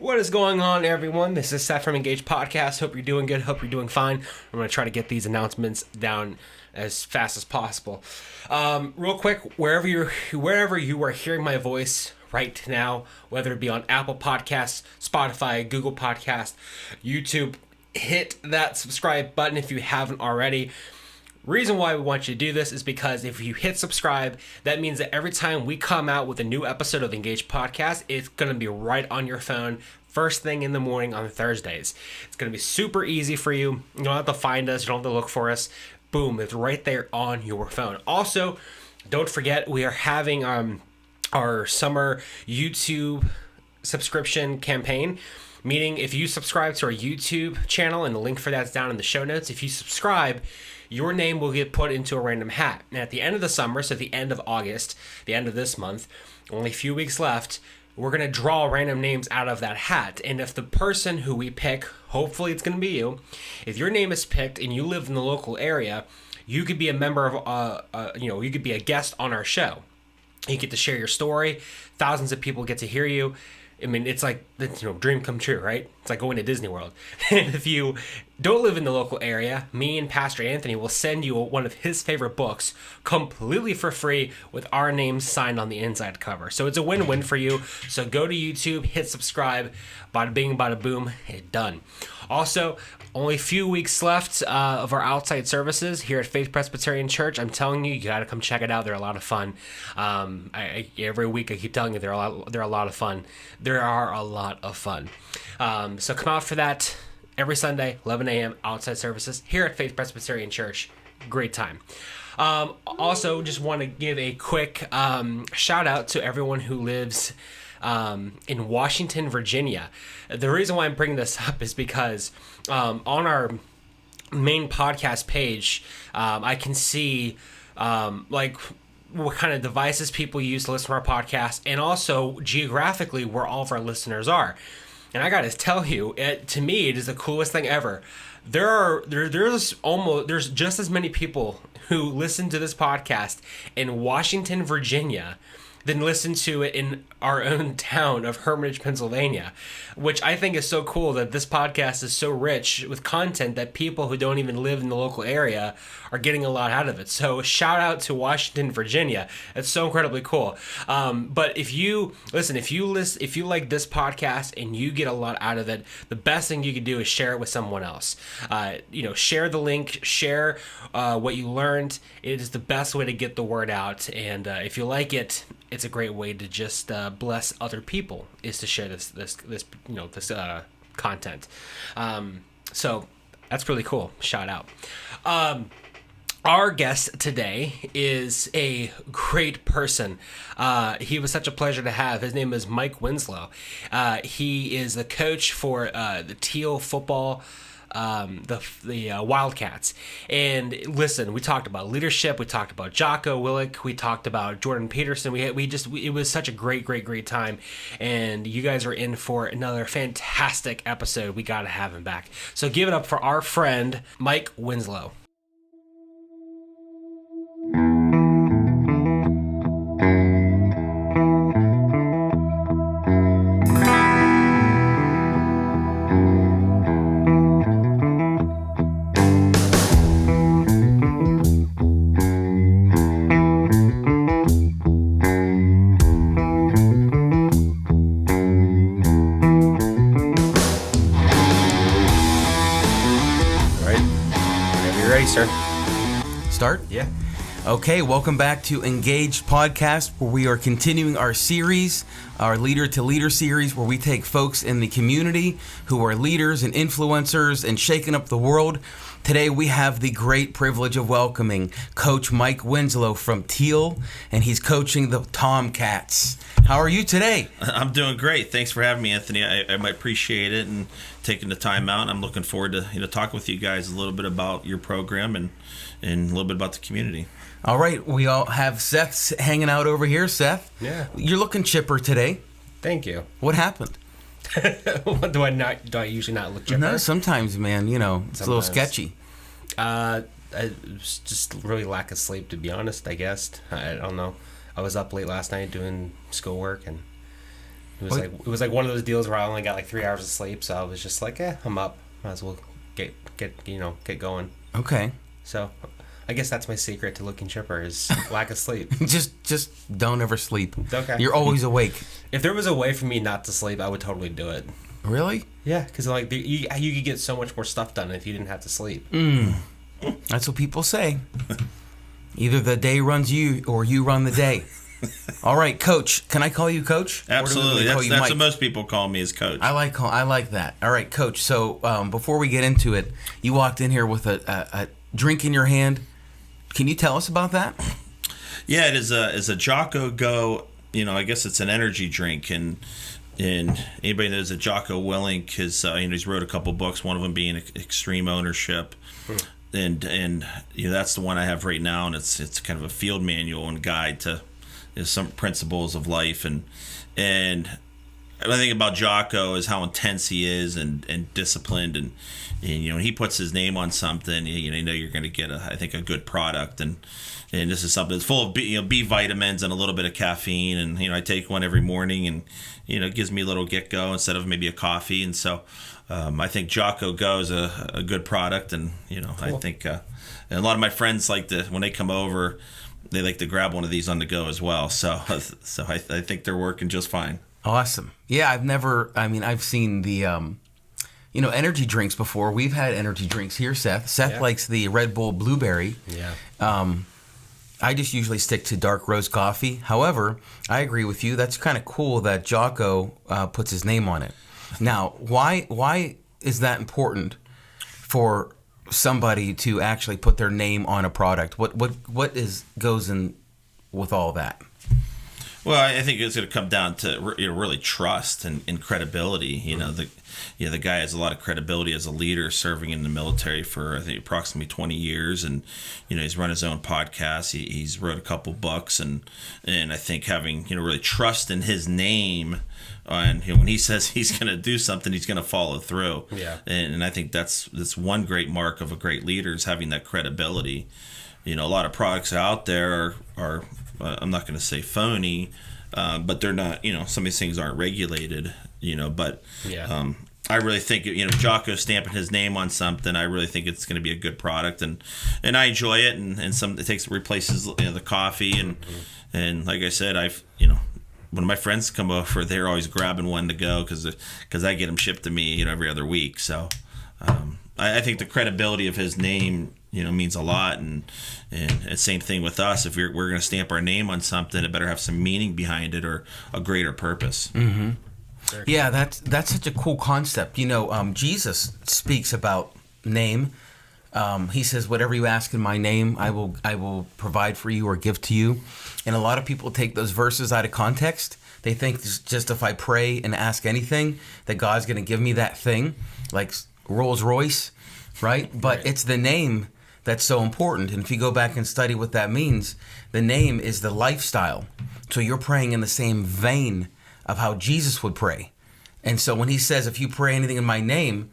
What is going on, everyone? This is Seth from Engage Podcast. Hope you're doing good. Hope you're doing fine. I'm going to try to get these announcements down as fast as possible. Real quick, wherever you are hearing my voice right now, whether it be on Apple Podcasts, Spotify, Google Podcasts, YouTube, hit that subscribe button if you haven't already. Reason why we want you to do this is because if you hit subscribe, that means that every time we come out with a new episode of Engage Podcast, it's going to be right on your phone first thing in the morning on Thursdays. It's going to be super easy for you. You don't have to find us. You don't have to look for us. Boom, it's right there on your phone. Also, don't forget we are having our summer YouTube subscription campaign. Meaning, if you subscribe to our YouTube channel, and the link for that's down in the show notes, if you subscribe, your name will get put into a random hat. And at the end of the summer, so at the end of August, the end of this month, only a few weeks left, we're going to draw random names out of that hat. And if the person who we pick, hopefully it's going to be you, if your name is picked and you live in the local area, you could be a member of, you could be a guest on our show. You get to share your story. Thousands of people get to hear you. I mean, it's like, dream come true, right? It's like going to Disney World. And if you don't live in the local area, me and Pastor Anthony will send you one of his favorite books completely for free with our names signed on the inside cover. So it's a win-win for you. So go to YouTube, hit subscribe, bada bing, bada boom, it's done. Also, only a few weeks left of our outside services here at Faith Presbyterian Church. I'm telling you, you got to come check it out. They're a lot of fun. Every week I keep telling you they're a lot of fun. There are a lot of fun. So come out for that every Sunday, 11 a.m. outside services here at Faith Presbyterian Church. Great time. Also, just want to give a quick shout out to everyone who lives in Washington, Virginia. The reason why I'm bringing this up is because on our main podcast page, I can see what kind of devices people use to listen to our podcast, and also geographically where all of our listeners are. And I gotta tell you, to me, it is the coolest thing ever. There's just as many people who listen to this podcast in Washington, Virginia, than listen to it in our own town of Hermitage, Pennsylvania, which I think is so cool that this podcast is so rich with content that people who don't even live in the local area are getting a lot out of it. So shout out to Washington, Virginia. It's so incredibly cool. But if you like this podcast and you get a lot out of it, the best thing you can do is share it with someone else. Share the link, share what you learned. It is the best way to get the word out. And if you like it, it's a great way to just bless other people, is to share this content. So that's really cool. Shout out. Our guest today is a great person. He was such a pleasure to have. His name is Mike Winslow. He is the coach for the Thiel football, the Wildcats. And listen, we talked about leadership. We talked about Jocko Willick. We talked about Jordan Peterson. It was such a great time. And you guys are in for another fantastic episode. We got to have him back. So give it up for our friend, Mike Winslow. Start? Yeah. Okay, welcome back to Engaged Podcast, where we are continuing our series, our Leader2Leader series, where we take folks in the community who are leaders and influencers and shaking up the world. Today we have the great privilege of welcoming Coach Mike Winslow from Thiel, and he's coaching the Tomcats. How are you today? I'm doing great. Thanks for having me, Anthony. I appreciate it and taking the time out. I'm looking forward to talking with you guys a little bit about your program and a little bit about the community. All right, we all have Seth hanging out over here. Seth, yeah, you're looking chipper today. Thank you. What happened? Do I usually not look chipper? No, sometimes, man. It's a little sketchy. I was just really lack of sleep, to be honest. I guess I don't know. I was up late last night doing schoolwork, and It was like one of those deals where I only got like 3 hours of sleep, so I was just like, I'm up. Might as well get going. Okay. So, I guess that's my secret to looking chipper is lack of sleep. just don't ever sleep. Okay. You're always awake. If there was a way for me not to sleep, I would totally do it. Really? Yeah, because like you could get so much more stuff done if you didn't have to sleep. That's what people say. Either the day runs you or you run the day. All right, Coach. Can I call you Coach? Absolutely. That's what most people call me, is Coach. I like that. All right, Coach. So before we get into it, you walked in here with a drink in your hand. Can you tell us about that? Yeah, it is a Jocko Go. I guess it's an energy drink, and anybody knows that Jocko Willink he's wrote a couple books. One of them being Extreme Ownership. And that's the one I have right now, and it's kind of a field manual and guide to some principles of life, and the thing about Jocko is how intense he is and disciplined, and when he puts his name on something, you know you're going to get a good product, and this is something that's full of B vitamins and a little bit of caffeine, and I take one every morning, and it gives me a little get go instead of maybe a coffee, and so. I think Jocko Go is a good product, and cool. I think and a lot of my friends when they come over, they like to grab one of these on the go as well. So I think they're working just fine. Awesome. Yeah, I've seen the energy drinks before. We've had energy drinks here, Seth. Seth likes the Red Bull Blueberry. Yeah. I just usually stick to dark roast coffee. However, I agree with you. That's kind of cool that Jocko puts his name on it. Now, why is that important for somebody to actually put their name on a product? What goes in with all that? Well, I think it's going to come down to really trust and credibility. The guy has a lot of credibility as a leader, serving in the military for I think approximately 20 years, and he's run his own podcast. He's wrote a couple books, and I think having really trust in his name. And when he says he's going to do something, he's going to follow through. Yeah. And I think that's one great mark of a great leader, is having that credibility. A lot of products out there are I'm not going to say phony, but they're not. Some of these things aren't regulated. But yeah. I really think Jocko stamping his name on something. I really think it's going to be a good product, and I enjoy it. And it replaces the coffee, and like I said, when my friends come over, they're always grabbing one to go because I get them shipped to me every other week. So I think the credibility of his name means a lot, and the same thing with us. If we're going to stamp our name on something, it better have some meaning behind it or a greater purpose. Mm-hmm. Yeah, that's such a cool concept. Jesus speaks about name. He says, "Whatever you ask in my name, I will provide for you or give to you." And a lot of people take those verses out of context. They think just if I pray and ask anything, that God's going to give me that thing, like Rolls Royce, right? But it's the name that's so important. And if you go back and study what that means, the name is the lifestyle. So you're praying in the same vein of how Jesus would pray. And so when he says, if you pray anything in my name,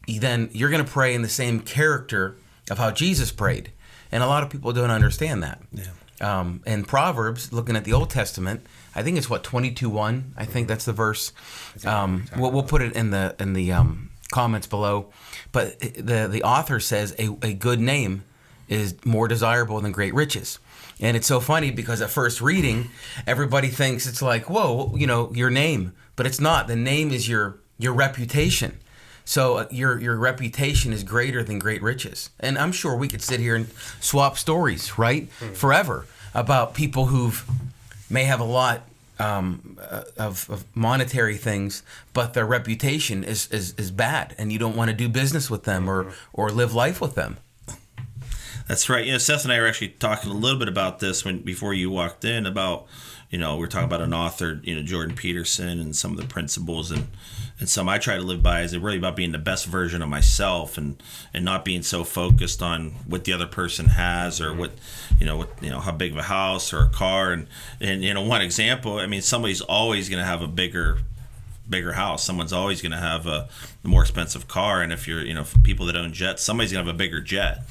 then you're going to pray in the same character of how Jesus prayed. And a lot of people don't understand that. Yeah. And Proverbs, looking at the Old Testament, I think it's 22:1. I think that's the verse. We'll put it in the comments below. But the author says a good name is more desirable than great riches. And it's so funny because at first reading, everybody thinks it's like, whoa, your name. But it's not. The name is your reputation. So your reputation is greater than great riches. And I'm sure we could sit here and swap stories, right? Forever about people who've may have a lot of monetary things, but their reputation is bad, and you don't want to do business with them or live life with them. That's right. Seth and I were actually talking a little bit about this before you walked in about, we're talking about an author, Jordan Peterson, and some of the principles and some I try to live by is really about being the best version of myself and not being so focused on what the other person has or what how big of a house or a car and one example. I mean, somebody's always going to have a bigger bigger house, someone's always going to have a more expensive car. And if you're, for people that own jets, somebody's going to have a bigger jet,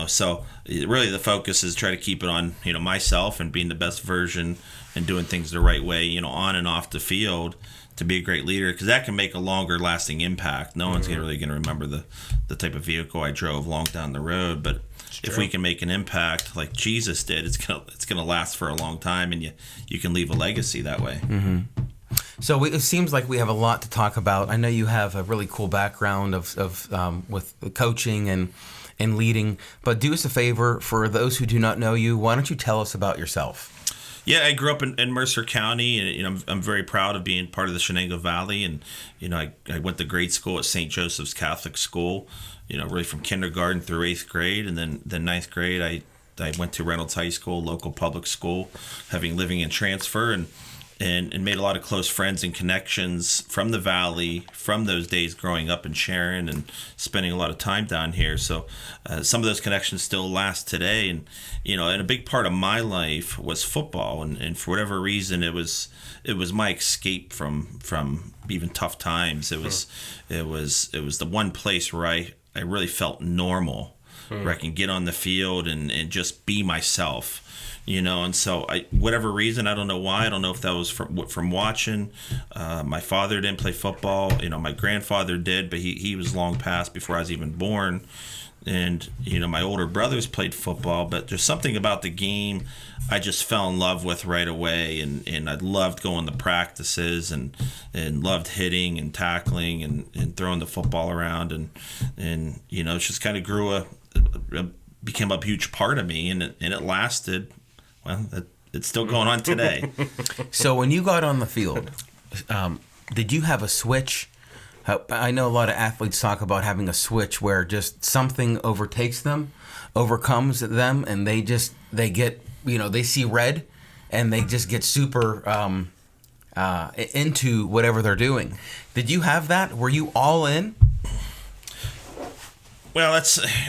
So really the focus is try to keep it on, myself and being the best version and doing things the right way, on and off the field to be a great leader, because that can make a longer lasting impact. No one's really going to remember the type of vehicle I drove long down the road, but if we can make an impact like Jesus did, it's gonna last for a long time, and you can leave a legacy that way. Mm-hmm. So it seems like we have a lot to talk about. I know you have a really cool background with coaching and leading, but do us a favor, for those who do not know you, why don't you tell us about yourself? Yeah, I grew up in Mercer County, and I'm very proud of being part of the Shenango Valley. And I went to grade school at St. Joseph's Catholic School, really from kindergarten through 8th grade, and then ninth grade I went to Reynolds High School, local public school, living in transfer, and made a lot of close friends and connections from the Valley, from those days growing up in Sharon and spending a lot of time down here. So some of those connections still last today. And, and a big part of my life was football. And for whatever reason, it was my escape from even tough times. It was the one place where I really felt normal, where I can get on the field and just be myself. And so whatever reason, I don't know why. I don't know if that was from watching. My father didn't play football. My grandfather did, but he was long past before I was even born. And, my older brothers played football, but there's something about the game I just fell in love with right away. And I loved going to practices and loved hitting and tackling and throwing the football around. And it just kind of became a huge part of me, and it lasted. Well, it's still going on today. So when you got on the field, did you have a switch? I know a lot of athletes talk about having a switch where just something overcomes them, and they get, they see red, and they just get super into whatever they're doing. Did you have that? Were you all in? Well,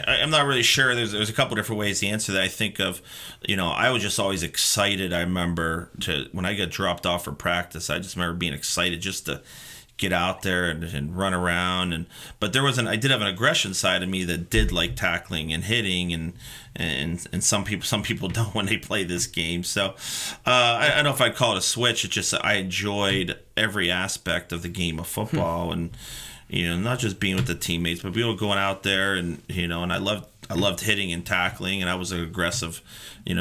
I'm not really sure. There's a couple different ways to answer that. I think of, I was just always excited. I remember when I got dropped off for practice, I just remember being excited just to get out there and run around. But I did have an aggression side of me that did like tackling and hitting, and some people don't when they play this game. So I don't know if I'd call it a switch. It's just I enjoyed every aspect of the game of football, and not just being with the teammates, but we were going out there, and and I loved hitting and tackling, and I was an aggressive,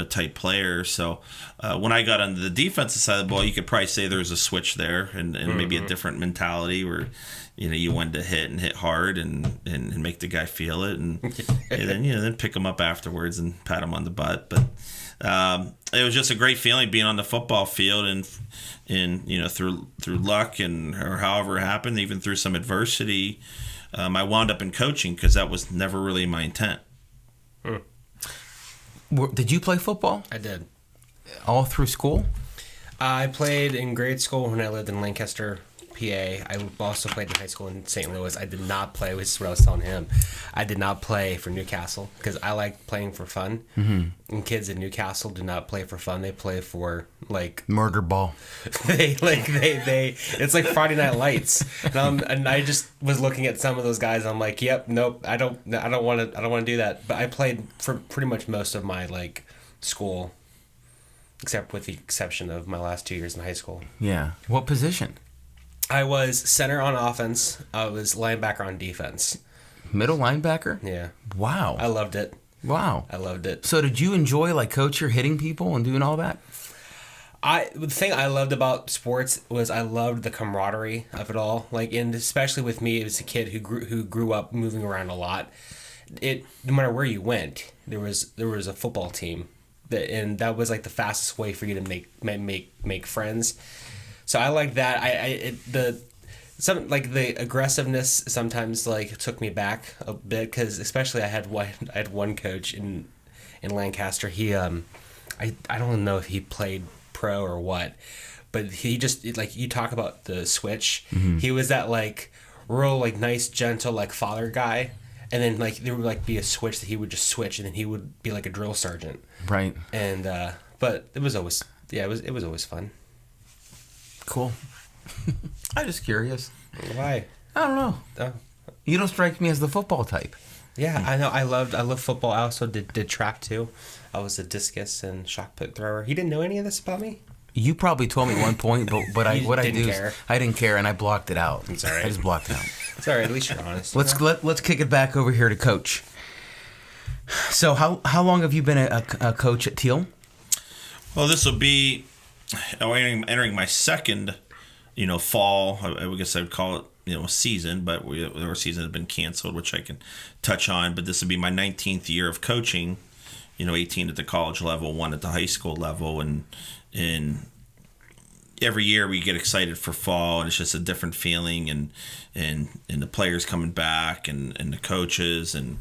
type player. So when I got on the defensive side of the ball, you could probably say there was a switch there, and maybe a different mentality where, you wanted to hit hard and make the guy feel it, and then pick him up afterwards and pat him on the butt. But it was just a great feeling being on the football field, and through luck or however it happened, even through some adversity, I wound up in coaching because that was never really my intent. Did you play football? I did. All through school? I played in grade school when I lived in Lancaster, PA. I also played in high school in St. Louis. I did not play, which is what I was telling him. I did not play for Newcastle because I like playing for fun. Mm-hmm. And kids in Newcastle do not play for fun. They play for murder ball. they it's like Friday Night Lights. And I just was looking at some of those guys. I'm like, yep, nope, I don't want to do that. But I played for pretty much most of my school, except with the exception of my last 2 years in high school. Yeah. What position? I was center on offense. I was linebacker on defense. Middle linebacker? Yeah. Wow. I loved it. Wow. I loved it. So did you enjoy coach, you're hitting people and doing all that? The thing I loved about sports was I loved the camaraderie of it all. And especially with me as a kid who grew up moving around a lot. No matter where you went, there was a football team, and that was the fastest way for you to make friends. So I like that. The aggressiveness sometimes took me back a bit, because especially I had one coach in Lancaster. He I don't know if he played pro or what, but he just you talk about the switch. Mm-hmm. He was that real nice gentle father guy, and then there would be a switch that he would just switch, and then he would be a drill sergeant. Right. And but it was always it was always fun. Cool. I'm just curious. Why? I don't know. Oh. You don't strike me as the football type. Yeah, I know. I love football. I also did track too. I was a discus and shot put thrower. He didn't know any of this about me. You probably told me at one point, but I didn't care, and I blocked it out. It's all right. I just blocked it out. It's all right. At least you're honest. Let's kick it back over here to Coach. So how long have you been a coach at Thiel? Well, this will be entering my second, fall. I guess I would call it, season, but our season has been canceled, which I can touch on. But this will be my 19th year of coaching. 18 at the college level, 1 at the high school level, and every year we get excited for fall, and it's just a different feeling, and the players coming back, and the coaches, and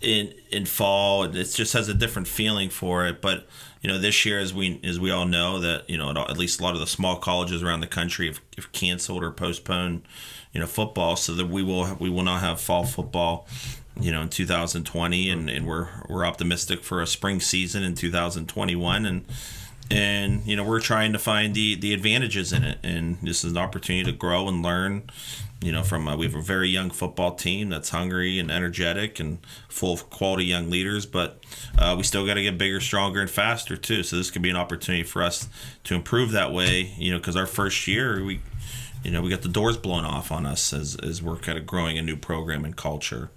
in fall, it just has a different feeling for it. But this year, as we all know, that at least a lot of the small colleges around the country have canceled or postponed football, so that we will not have fall football in 2020, and we're optimistic for a spring season in 2021, and we're trying to find the advantages in it, and this is an opportunity to grow and learn from we have a very young football team that's hungry and energetic and full of quality young leaders, but we still got to get bigger, stronger, and faster too. So this could be an opportunity for us to improve that way, because our first year we got the doors blown off on us as we're kind of growing a new program and culture.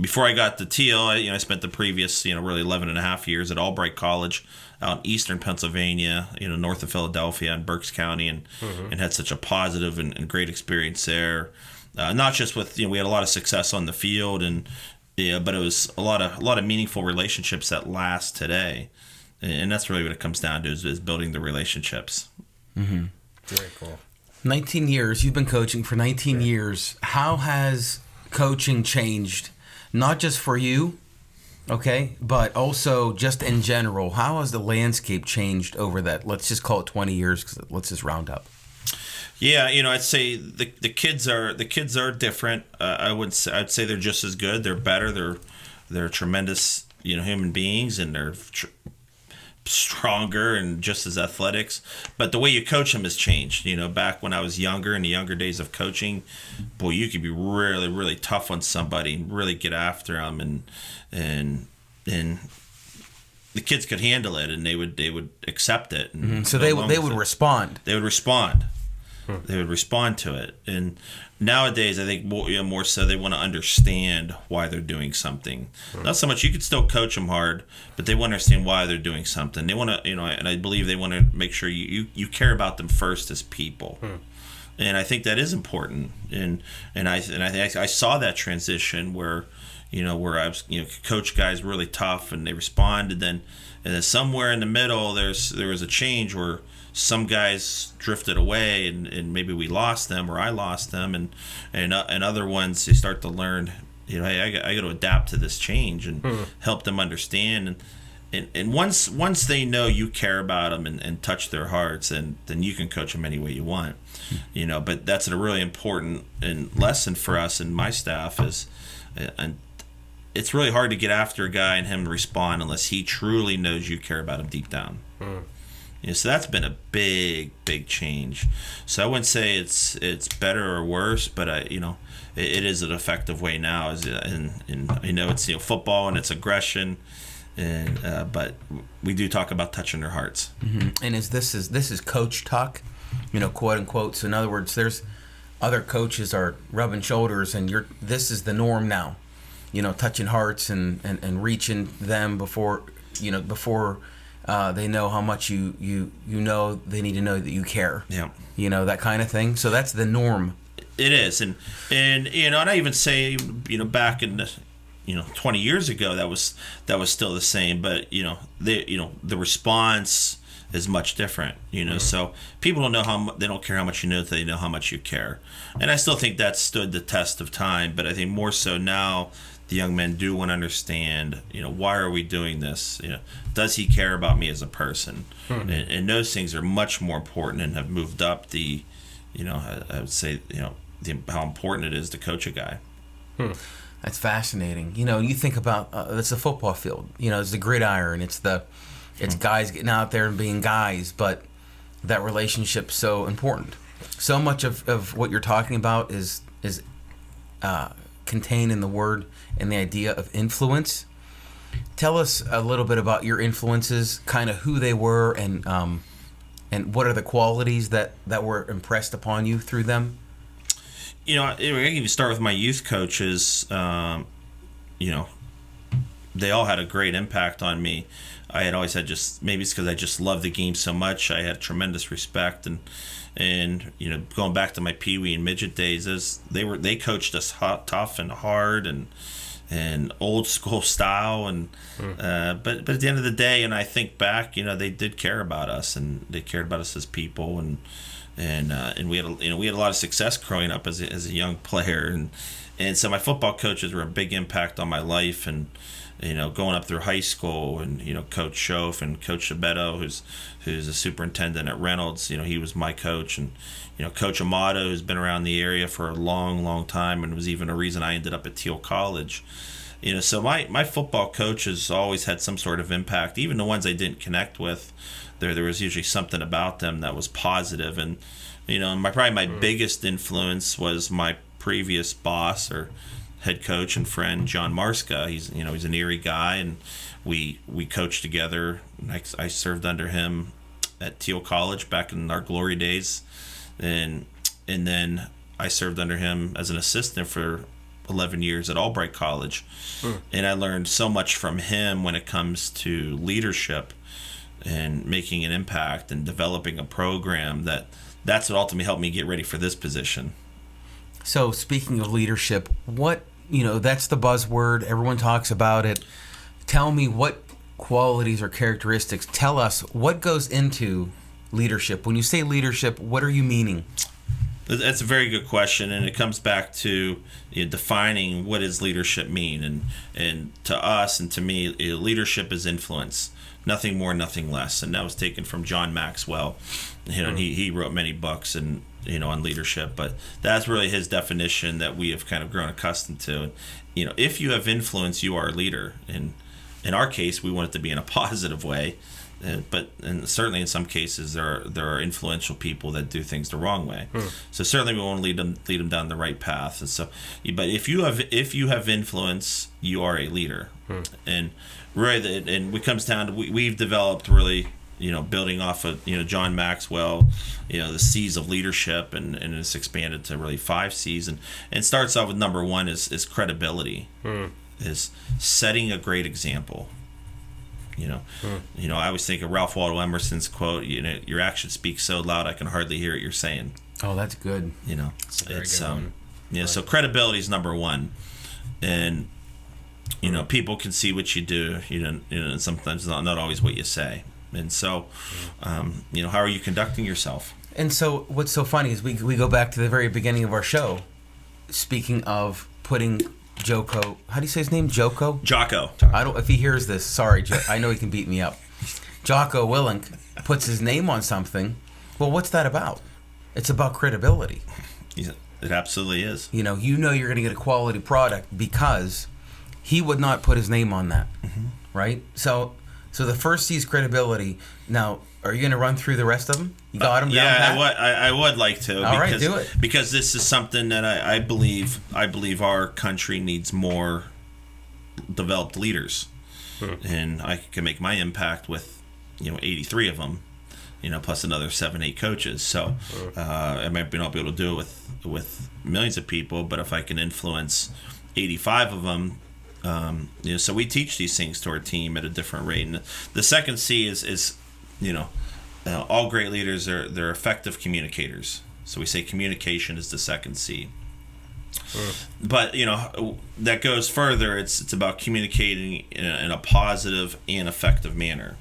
Before I got to Thiel, I spent the previous, really 11 and a half years at Albright College out in eastern Pennsylvania, north of Philadelphia in Berks County, and had such a positive and great experience there. Not just with, we had a lot of success on the field, but it was a lot of meaningful relationships that last today. And that's really what it comes down to is building the relationships. Mm-hmm. Very cool. 19 years. You've been coaching for 19 years. How has coaching changed, not just for you, okay, but also just in general? How has the landscape changed over that, let's just call it 20 years, because let's just round up? Yeah, I'd say the kids are different. I'd say they're just as good. They're better. They're tremendous, human beings, and they're stronger and just as athletics, but the way you coach them has changed. Back when I was younger, in the younger days of coaching, boy, you could be really, really tough on somebody and really get after them, and the kids could handle it, and they would accept it. And so they would respond. They would respond. They would respond to it. And nowadays, I think more so they want to understand why they're doing something. Not so much, you could still coach them hard, but they want to understand why they're doing something. They want to, and I believe they want to make sure you care about them first as people. And I think that is important. And I saw that transition where I was, coach guys really tough and they responded, and then somewhere in the middle there was a change where some guys drifted away, and maybe we lost them, or I lost them, and other ones, they start to learn, hey, I got to adapt to this change and help them understand, and once they know you care about them and touch their hearts, then you can coach them any way you want, But that's a really important lesson for us and my staff and it's really hard to get after a guy and him to respond unless he truly knows you care about him deep down. So that's been a big change. So I wouldn't say it's better or worse, but it is an effective way now. And it's football and it's aggression, but we do talk about touching their hearts. Mm-hmm. And this is coach talk, quote unquote. So in other words, there's other coaches are rubbing shoulders, and this is the norm now. Touching hearts and reaching them before they know how much you know. They need to know that you care. Yeah. That kind of thing. So that's the norm. It is, and I even say back in the 20 years ago that was still the same, but the response is much different. So people don't know they don't care how much you know, they know how much you care, and I still think that stood the test of time. But I think more so now, the young men do want to understand, why are we doing this? Does he care about me as a person? And those things are much more important and have moved up the, I would say, how important it is to coach a guy. That's fascinating. You think about it's a football field. It's the gridiron. It's guys getting out there and being guys. But that relationship's so important. So much of what you're talking about is contained in the word and the idea of influence. Tell us a little bit about your influences, kind of who they were, and what are the qualities that were impressed upon you through them. I can even start with my youth coaches. They all had a great impact on me. I had always had maybe it's because I just loved the game so much. I had tremendous respect, and going back to my peewee and midget days, they coached us tough and hard and old school style, and but at the end of the day, and I think back, they did care about us, and they cared about us as people, and we had a lot of success growing up as a young player, and so my football coaches were a big impact on my life, and going up through high school, and Coach Schoaf and Coach Shabetto, who's a superintendent at Reynolds, he was my coach, and Coach Amato, who's been around the area for a long time, and was even a reason I ended up at Thiel College. So my football coaches always had some sort of impact, even the ones I didn't connect with. There was usually something about them that was positive, and probably my biggest influence was my previous boss or head coach and friend, John Marska. He's an Erie guy, and we coached together. I served under him at Thiel College back in our glory days, and then I served under him as an assistant for 11 years at Albright College. And I learned so much from him when it comes to leadership and making an impact and developing a program that's what ultimately helped me get ready for this position. So speaking of leadership, what, that's the buzzword. Everyone talks about it. Tell me what qualities or characteristics, tell us what goes into leadership. When you say leadership, what are you meaning? That's a very good question, and it comes back to defining what does leadership mean. And to us and to me, leadership is influence. Nothing more, nothing less. And that was taken from John Maxwell. And he wrote many books and on leadership, but that's really his definition that we have kind of grown accustomed to. If you have influence, you are a leader. And in our case, we want it to be in a positive way. But certainly in some cases there are influential people that do things the wrong way. So certainly we want to lead them down the right path. And so, but if you have influence, you are a leader. And really, and it comes down to we've developed really building off of John Maxwell, the C's of leadership, and it's expanded to really 5 C's, and starts off with number 1 is credibility, is setting a great example. I always think of Ralph Waldo Emerson's quote, your actions speak so loud I can hardly hear what you're saying. Oh, that's good. It's a very good one. So credibility is number 1. And people can see what you do, and sometimes not always what you say. And so how are you conducting yourself? And so what's so funny is we go back to the very beginning of our show, speaking of putting Jocko, how do you say his name? Jocko? Jocko. If he hears this, sorry, I know he can beat me up. Jocko Willink puts his name on something. Well, what's that about? It's about credibility. It absolutely is. You're going to get a quality product because he would not put his name on that, right? So the first C is credibility. Now, are you going to run through the rest of them? You got them down pat? I would like to. All right, do it. Because this is something that I believe our country needs more developed leaders. And I can make my impact with 83 of them, plus another 7-8 coaches. So I might not be able to do it with millions of people, but if I can influence 85 of them, so we teach these things to our team at a different rate. And the second C is all great leaders they're effective communicators. So we say communication is the second C. But that goes further. It's about communicating in a positive and effective manner.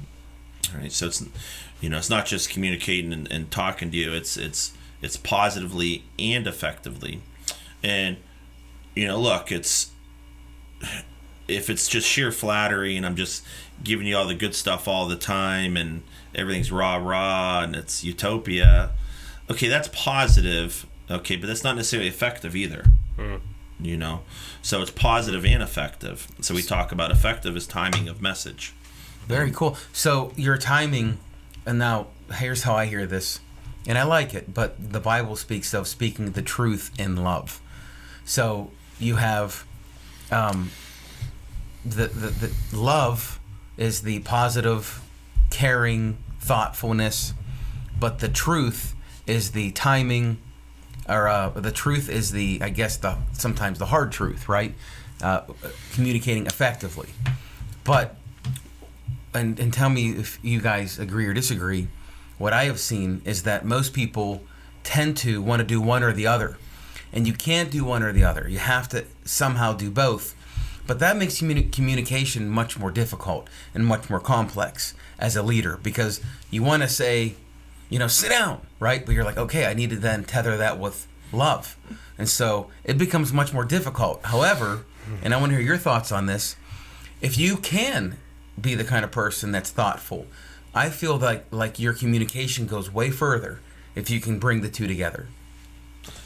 All right. So it's not just communicating and talking to you. It's positively and effectively. And look, if it's just sheer flattery and I'm just giving you all the good stuff all the time and everything's rah and it's utopia, okay, that's positive, okay, but that's not necessarily effective either. So it's positive and effective. So we talk about effective as timing of message. Very cool. So your timing, and now here's how I hear this. And I like it, but the Bible speaks of speaking the truth in love. So you have the love is the positive, caring, thoughtfulness, but the truth is the timing, or the truth is the, I guess, sometimes the hard truth, right? Communicating effectively. But, and tell me if you guys agree or disagree, what I have seen is that most people tend to want to do one or the other. And you can't do one or the other. You have to somehow do both. But that makes communication much more difficult and much more complex as a leader, because you want to say, sit down, right? But you're like, okay, I need to then tether that with love. And so it becomes much more difficult. However, and I want to hear your thoughts on this, if you can be the kind of person that's thoughtful, I feel like your communication goes way further if you can bring the two together.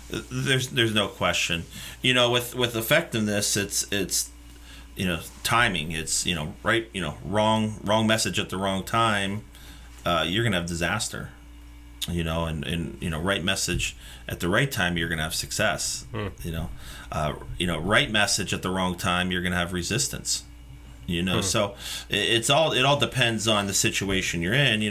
There's no question. With effectiveness, it's timing. It's right. Wrong message at the wrong time. You're gonna have disaster. And right message at the right time, you're gonna have success. Right message at the wrong time, you're gonna have resistance. So it all depends on the situation you're in.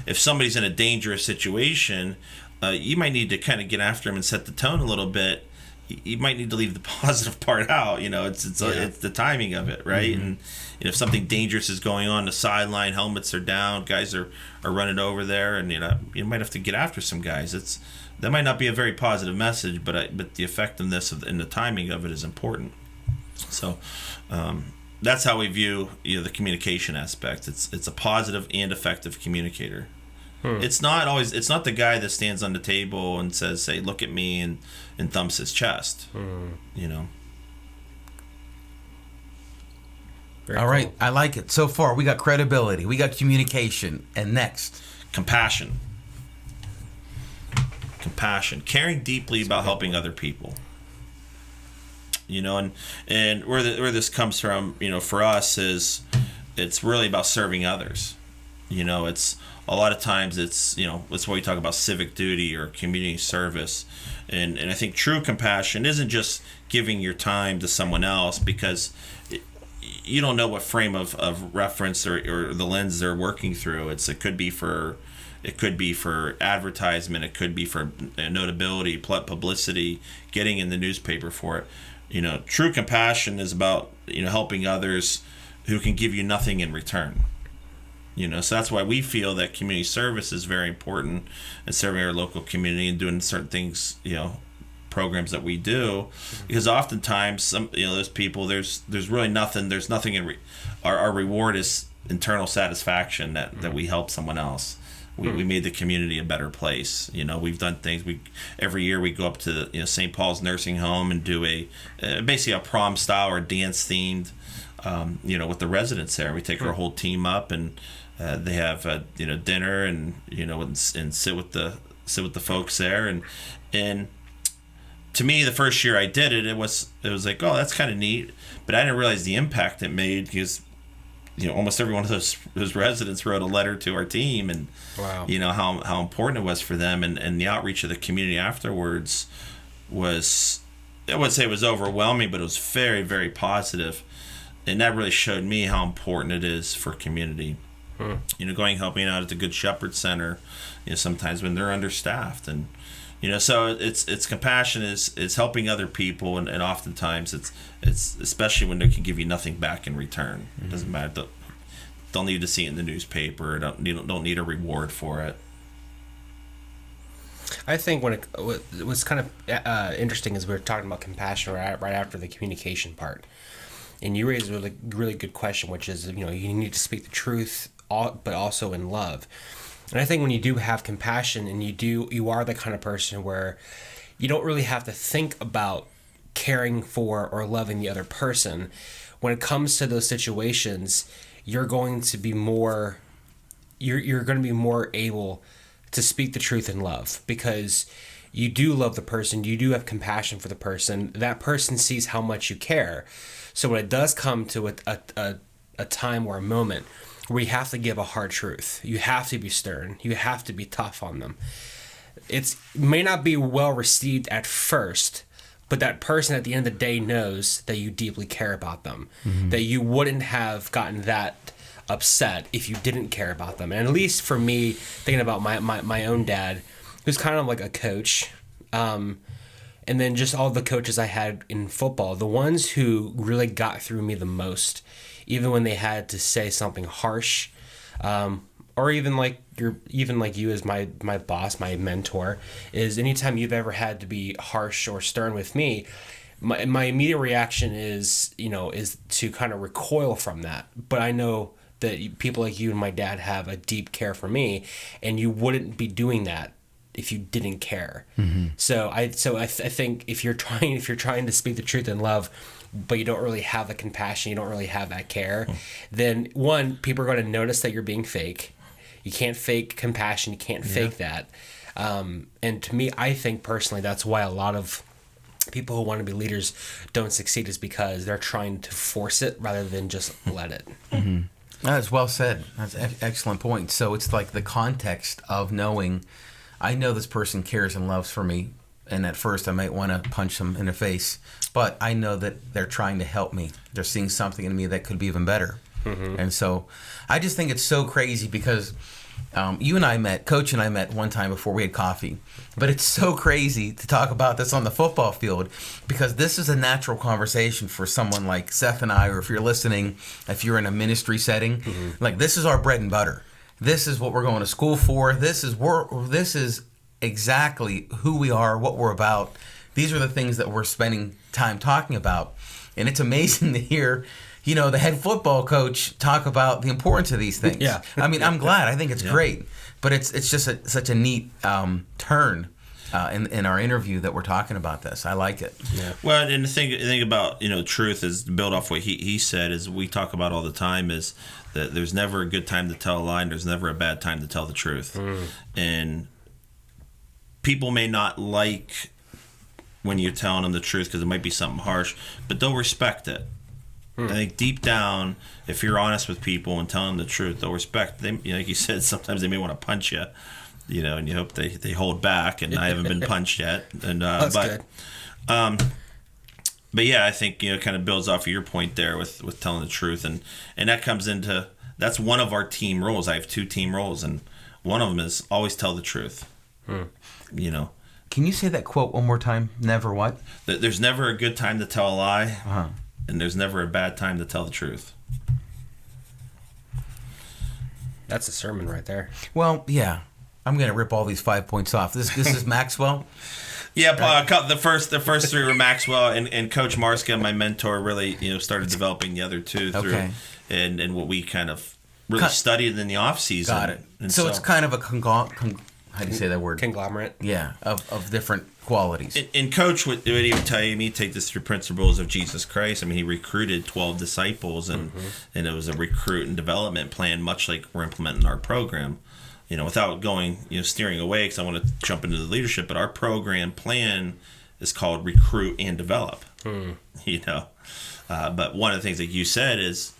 If somebody's in a dangerous situation, you might need to kind of get after them and set the tone a little bit. You might need to leave the positive part out. It's the timing of it, right? Mm-hmm. And if something dangerous is going on, the sideline, helmets are down, guys are running over there, and you might have to get after some guys. That might not be a very positive message, but the effectiveness and the timing of it is important. So that's how we view the communication aspect. It's a positive and effective communicator. It's not the guy that stands on the table and says, "Hey, look at me," and thumps his chest. Very All right, cool. I like it. So far, we got credibility, we got communication, and next, compassion, caring deeply about helping other people. And where this comes from, for us is it's really about serving others. It's a lot of times it's what we talk about, civic duty or community service, and I think true compassion isn't just giving your time to someone else, because you don't know what frame of reference or the lens they're working through. It could be for advertisement, it could be for notability, publicity, getting in the newspaper for it. True compassion is about helping others who can give you nothing in return. So that's why we feel that community service is very important, and serving our local community and doing certain things, programs that we do, because oftentimes some those people, there's really nothing. There's nothing in our reward is internal satisfaction that we help someone else. We made the community a better place. We've done things. Every year we go up to St. Paul's nursing home and do basically a prom style or dance themed. With the residents there, we take our whole team up, and they have dinner and and sit with the folks there, and to me, the first year I did it, it was like, oh, that's kind of neat, but I didn't realize the impact it made, because almost every one of those residents wrote a letter to our team, and wow. How important it was for them, and the outreach of the community afterwards was, I wouldn't say it was overwhelming, but it was very, very positive. And that really showed me how important it is for community. Helping out at the Good Shepherd Center, sometimes when they're understaffed, and so it's compassion is helping other people, and oftentimes it's especially when they can give you nothing back in return. It doesn't matter. Don't need to see it in the newspaper. Don't need a reward for it. I think when it was kind of interesting is we were talking about compassion right after the communication part. And you raised a really, really good question, which is, you need to speak the truth, but also in love. And I think when you do have compassion, and you are the kind of person where you don't really have to think about caring for or loving the other person. When it comes to those situations, you're going to be more able to speak the truth in love, because you do love the person, you do have compassion for the person. That person sees how much you care. So when it does come to a time or a moment where you have to give a hard truth, you have to be stern, you have to be tough on them, it may not be well received at first, but that person at the end of the day knows that you deeply care about them, that you wouldn't have gotten that upset if you didn't care about them. And at least for me, thinking about my own dad, who's kind of like a coach, and then just all the coaches I had in football, the ones who really got through me the most, even when they had to say something harsh, or even like you as my boss, my mentor, is anytime you've ever had to be harsh or stern with me, my immediate reaction is to kind of recoil from that. But I know that people like you and my dad have a deep care for me, and you wouldn't be doing that if you didn't care. So I think if you're trying to speak the truth in love, but you don't really have the compassion, you don't really have that care, then one, people are going to notice that you're being fake. You can't fake compassion. You can't fake that. And to me, I think personally, that's why a lot of people who want to be leaders don't succeed, is because they're trying to force it rather than just let it. That's well said. That's an excellent point. So it's like the context of knowing, I know this person cares and loves for me, and at first I might want to punch them in the face, but I know that they're trying to help me. They're seeing something in me that could be even better. And so I just think it's so crazy because you and I met, Coach and I met one time before we had coffee, but it's so crazy to talk about this on the football field, because this is a natural conversation for someone like Seth and I, or if you're listening, if you're in a ministry setting, like this is our bread and butter. This is what we're going to school for. This is exactly who we are, what we're about. These are the things that we're spending time talking about. And it's amazing to hear, the head football coach talk about the importance of these things. Yeah. I mean, I'm glad. I think it's great. But it's just such a neat turn in our interview that we're talking about this. I like it. Yeah. Well, and the thing about, truth is, to build off what he said, is we talk about all the time, is that there's never a good time to tell a lie, and there's never a bad time to tell the truth. And people may not like when you're telling them the truth because it might be something harsh, but they'll respect it. I think deep down, if you're honest with people and telling them the truth, they'll respect them. Like you said, sometimes they may want to punch you, and you hope they hold back. And I haven't been punched yet. And That's good. But yeah, I think kind of builds off of your point there with telling the truth, and that comes into, that's one of our team roles. I have 2 team roles, and one of them is always tell the truth. Can you say that quote one more time? Never what? There's never a good time to tell a lie. And there's never a bad time to tell the truth. That's a sermon right there. Well, yeah. I'm going to rip all these 5 points off. This is Maxwell? Yeah, the first 3 were Maxwell, and Coach Marska, my mentor, really started developing the other 2 through and what we kind of really studied in the off season. Got it. And so it's kind of a how do you say that word? Conglomerate. Yeah, of different qualities. And Coach would even tell you, take this through principles of Jesus Christ. I mean, he recruited 12 disciples, and it was a recruit and development plan, much like we're implementing our program. Without going, steering away, because I want to jump into the leadership, but our program plan is called Recruit and Develop. But one of the things that you said is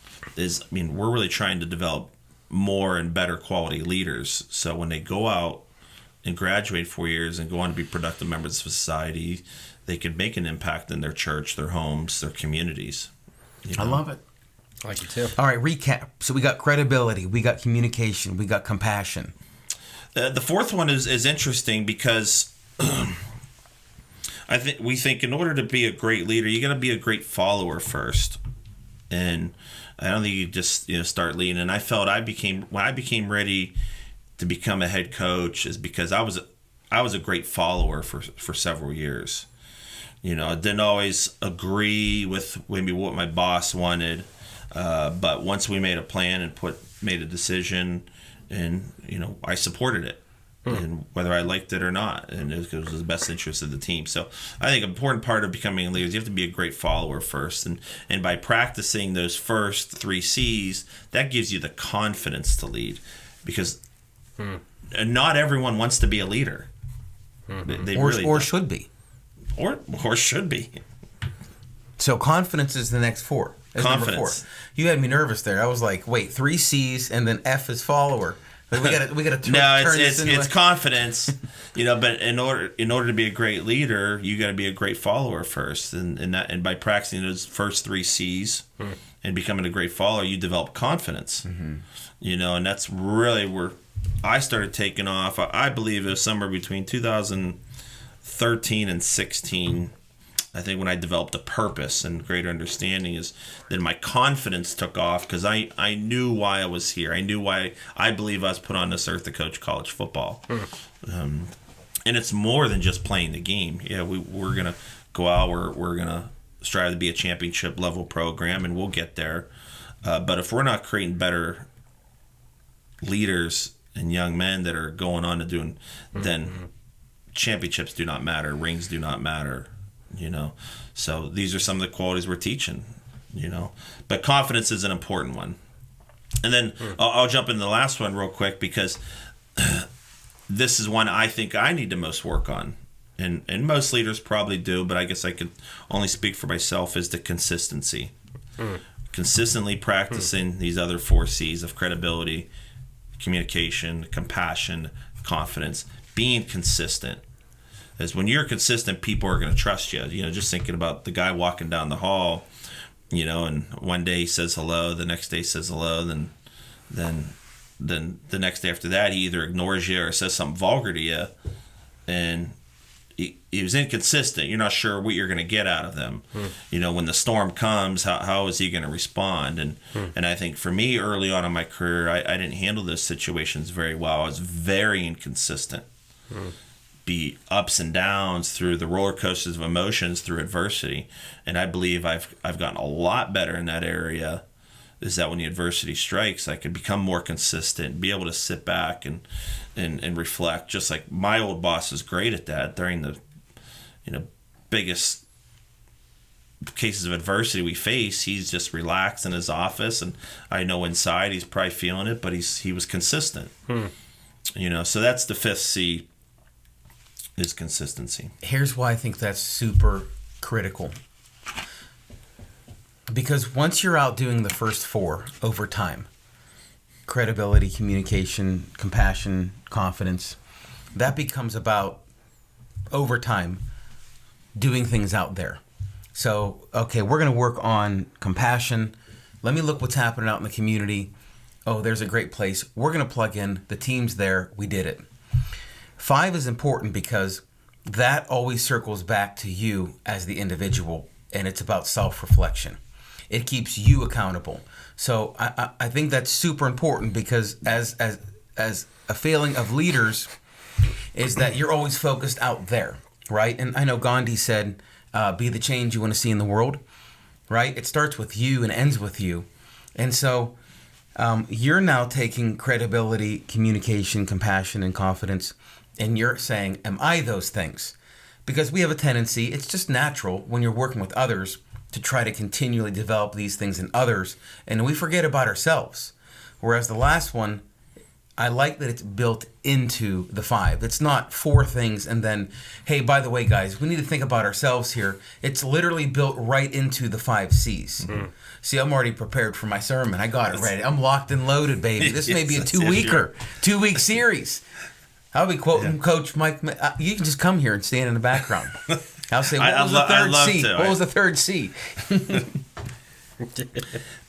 we're really trying to develop more and better quality leaders. So when they go out and graduate 4 years and go on to be productive members of society, they could make an impact in their church, their homes, their communities. I love it. I like you too. All right, recap. So we got credibility, we got communication, we got compassion. The fourth one is interesting because we think in order to be a great leader, you got to be a great follower first. And I don't think you just start leading. And I felt when I became ready to become a head coach is because I was a great follower for several years. I didn't always agree with maybe what my boss wanted, but once we made a plan and made a decision, and I supported it, and whether I liked it or not, and it was the best interest of the team. So I think an important part of becoming a leader is you have to be a great follower first, and by practicing those first 3 C's, that gives you the confidence to lead, because not everyone wants to be a leader. They really or should be. Or should be. So confidence is the next 4. Confidence. Number 4. You had me nervous there. I was like, wait, 3 C's and then F is follower. Like we got to no, it's confidence, But in order to be a great leader, you got to be a great follower first, and by practicing those first 3 C's and becoming a great follower, you develop confidence. And that's really where I started taking off. I believe it was somewhere between 2013 and 16. I think when I developed a purpose and greater understanding is then my confidence took off because I knew why I was here. I knew why I believe I was put on this earth to coach college football. And it's more than just playing the game. Yeah, we're going to go out. We're going to strive to be a championship level program, and we'll get there. But if we're not creating better leaders and young men that are going on to doing, then championships do not matter. Rings do not matter. So these are some of the qualities we're teaching, but confidence is an important one. And then I'll jump into the last one real quick because this is one I think I need to most work on, and most leaders probably do, but I guess I could only speak for myself, is the consistency. Consistently practicing these other 4 C's of credibility, communication, compassion, confidence, being consistent. Is when you're consistent, people are going to trust you. Just thinking about the guy walking down the hall, and one day he says hello, the next day he says hello, then the next day after that he either ignores you or says something vulgar to you, and he was inconsistent. You're not sure what you're going to get out of them. When the storm comes, how is he going to respond? And I think for me early on in my career, I didn't handle those situations very well. I was very inconsistent. Be ups and downs through the roller coasters of emotions through adversity, and I believe I've gotten a lot better in that area. Is that when the adversity strikes, I could become more consistent, be able to sit back and reflect. Just like my old boss is great at that during the biggest cases of adversity we face. He's just relaxed in his office, and I know inside he's probably feeling it, but he was consistent. So that's the 5th C. Is consistency. Here's why I think that's super critical. Because once you're out doing the first 4 over time, credibility, communication, compassion, confidence, that becomes about, over time, doing things out there. So, okay, we're going to work on compassion. Let me look what's happening out in the community. Oh, there's a great place. We're going to plug in. The team's there. We did it. 5 is important because that always circles back to you as the individual, and it's about self-reflection. It keeps you accountable. So I think that's super important because as a failing of leaders is that you're always focused out there, right? And I know Gandhi said, be the change you want to see in the world, right? It starts with you and ends with you. And so you're now taking credibility, communication, compassion, and confidence, and you're saying, am I those things? Because we have a tendency, it's just natural when you're working with others to try to continually develop these things in others, and we forget about ourselves. Whereas the last one, I like that it's built into the 5. It's not 4 things and then, hey, by the way, guys, we need to think about ourselves here. It's literally built right into the 5 C's. See, I'm already prepared for my sermon. I got it ready. I'm locked and loaded, baby. This may be a 2-week series. I'll be quoting Coach Mike. You can just come here and stand in the background. I'll say, what was the third C? What was the third C?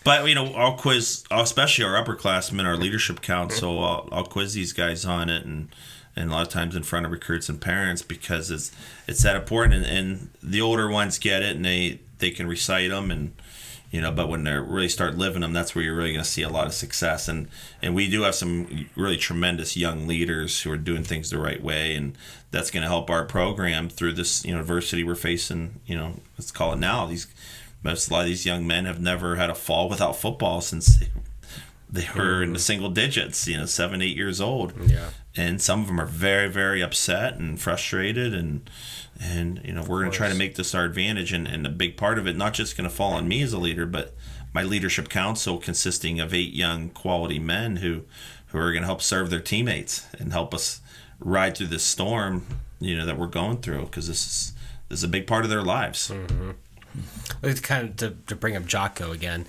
But, I'll quiz, especially our upperclassmen, our leadership council, I'll quiz these guys on it, and a lot of times in front of recruits and parents, because it's that important. And the older ones get it, and they can recite them, and but when they really start living them, that's where you're really going to see a lot of success. And we do have some really tremendous young leaders who are doing things the right way, and that's going to help our program through this adversity we're facing. Let's call it now. A lot of these young men have never had a fall without football since they were in the single digits, 7, 8 years old. Yeah. And some of them are very, very upset and frustrated, and we're going to try to make this our advantage. And a big part of it, not just going to fall on me as a leader, but my leadership council consisting of 8 young quality men who are going to help serve their teammates and help us ride through this storm, that we're going through, because this is a big part of their lives. Mm-hmm. It's kind of to bring up Jocko again.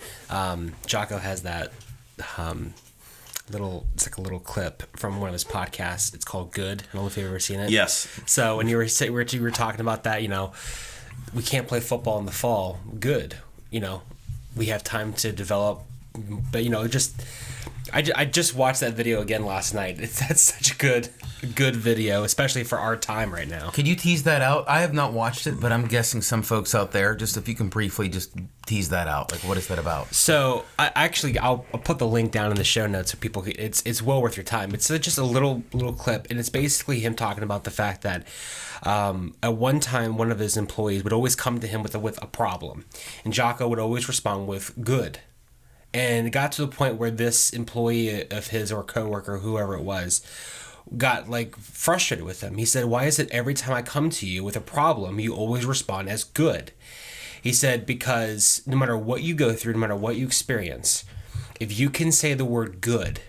Jocko has that it's like a little clip from one of his podcasts. It's called Good. I don't know if you've ever seen it. Yes. So when you were talking about that, we can't play football in the fall. Good. We have time to develop, but I just watched that video again last night. That's such a good video, especially for our time right now. Could you tease that out? I have not watched it, but I'm guessing some folks out there, just if you can briefly just tease that out. Like, what is that about? So I'll put the link down in the show notes so people. It's well worth your time. It's just a little clip, and it's basically him talking about the fact that at one time one of his employees would always come to him with a problem, and Jocko would always respond with good. And it got to the point where this employee of his or coworker, whoever it was, got frustrated with him. He said, "Why is it every time I come to you with a problem, you always respond as good?" He said, "Because no matter what you go through, no matter what you experience, if you can say the word good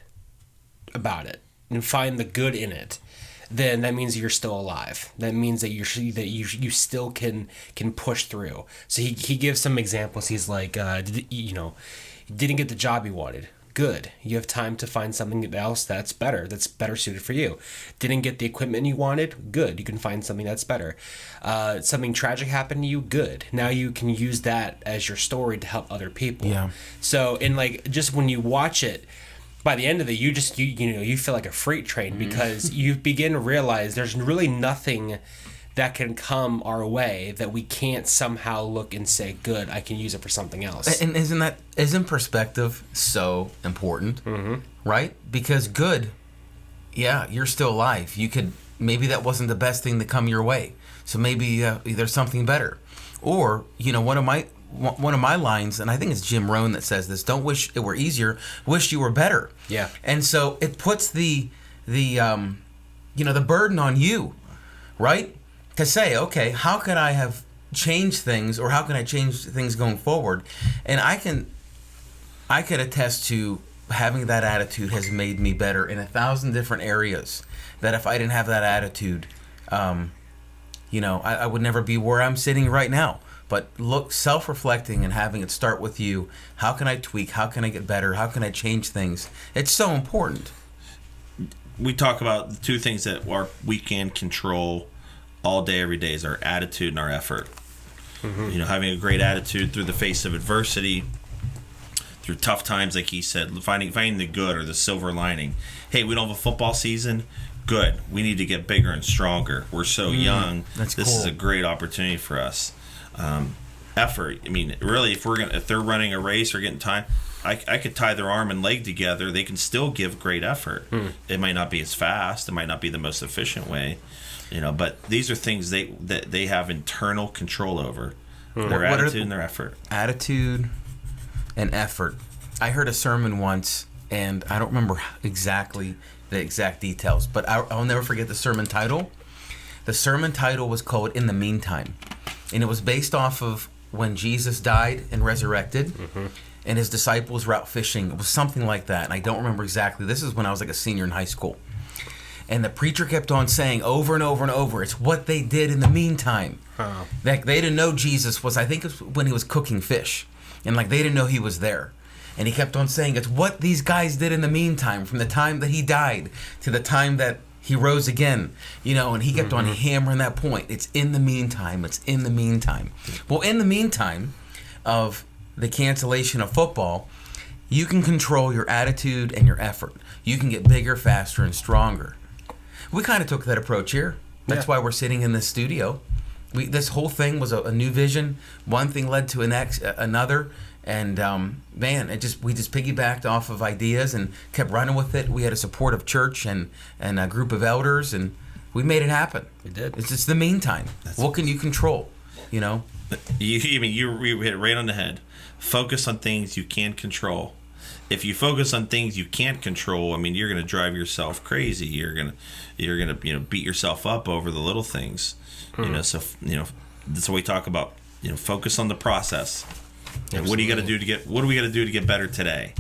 about it and find the good in it, then that means you're still alive. That means that you still can push through." So he gives some examples. He's like, didn't get the job you wanted. Good. You have time to find something else that's better suited for you. Didn't get the equipment you wanted. Good. You can find something that's better. Something tragic happened to you. Good. Now you can use that as your story to help other people. Yeah. So just when you watch it, by the end of it, you feel like a freight train because you begin to realize there's really nothing that can come our way that we can't somehow look and say, good, I can use it for something else. And isn't perspective so important, right? Because good, yeah, you're still alive. Maybe that wasn't the best thing to come your way. So maybe there's something better. Or, one of my lines, and I think it's Jim Rohn that says this, don't wish it were easier, wish you were better. Yeah. And so it puts the burden on you, right? To say, okay, how could I have changed things, or how can I change things going forward? And I could attest to having that attitude has made me better in 1,000 different areas. That if I didn't have that attitude, I would never be where I'm sitting right now. But self-reflecting and having it start with you. How can I tweak? How can I get better? How can I change things? It's so important. We talk about the two things that we can control all day, every day, is our attitude and our effort. Having a great attitude through the face of adversity, through tough times, like he said, finding the good or the silver lining. Hey, we don't have a football season. Good. We need to get bigger and stronger. We're so young. This is a great opportunity for us. Effort. I mean, really, if they're running a race or getting time, I could tie their arm and leg together. They can still give great effort. It might not be as fast. It might not be the most efficient way. But these are things that they have internal control over. Their attitude and their effort. Attitude and effort. I heard a sermon once, and I don't remember exactly the exact details, but I'll never forget the sermon title. The sermon title was called In the Meantime, and it was based off of when Jesus died and resurrected, and his disciples were out fishing. It was something like that, and I don't remember exactly. This is when I was like a senior in high school. And the preacher kept on saying over and over and over, it's what they did in the meantime. Like, they didn't know Jesus was, I think it was when he was cooking fish. And they didn't know he was there. And he kept on saying, it's what these guys did in the meantime, from the time that he died to the time that he rose again. And he kept on hammering that point. It's in the meantime. It's in the meantime. Well, in the meantime of the cancellation of football, you can control your attitude and your effort. You can get bigger, faster, and stronger. We kind of took that approach here. That's why we're sitting in this studio. This whole thing was a new vision. One thing led to another, and we just piggybacked off of ideas and kept running with it. We had a supportive church and a group of elders, and we made it happen. We did. It's just the meantime. What can you control? You hit it right on the head. Focus on things you can control. If you focus on things you can't control, you're going to drive yourself crazy. You're going to beat yourself up over the little things. So that's what we talk about. Focus on the process. What do we got to do to get better today?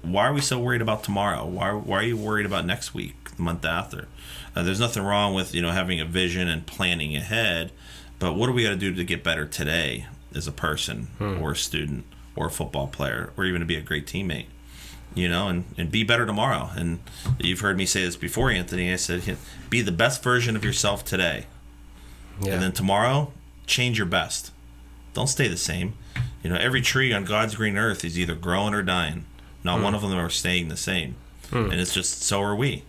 Why are we so worried about tomorrow? Why are you worried about next week, the month after? There's nothing wrong with having a vision and planning ahead, but what do we got to do to get better today as a person or a student or a football player, or even to be a great teammate? and be better tomorrow. And you've heard me say this before, Anthony. I said, be the best version of yourself today. Yeah. And then tomorrow, change your best. Don't stay the same. Every tree on God's green earth is either growing or dying. Not one of them are staying the same. And it's just, so are we.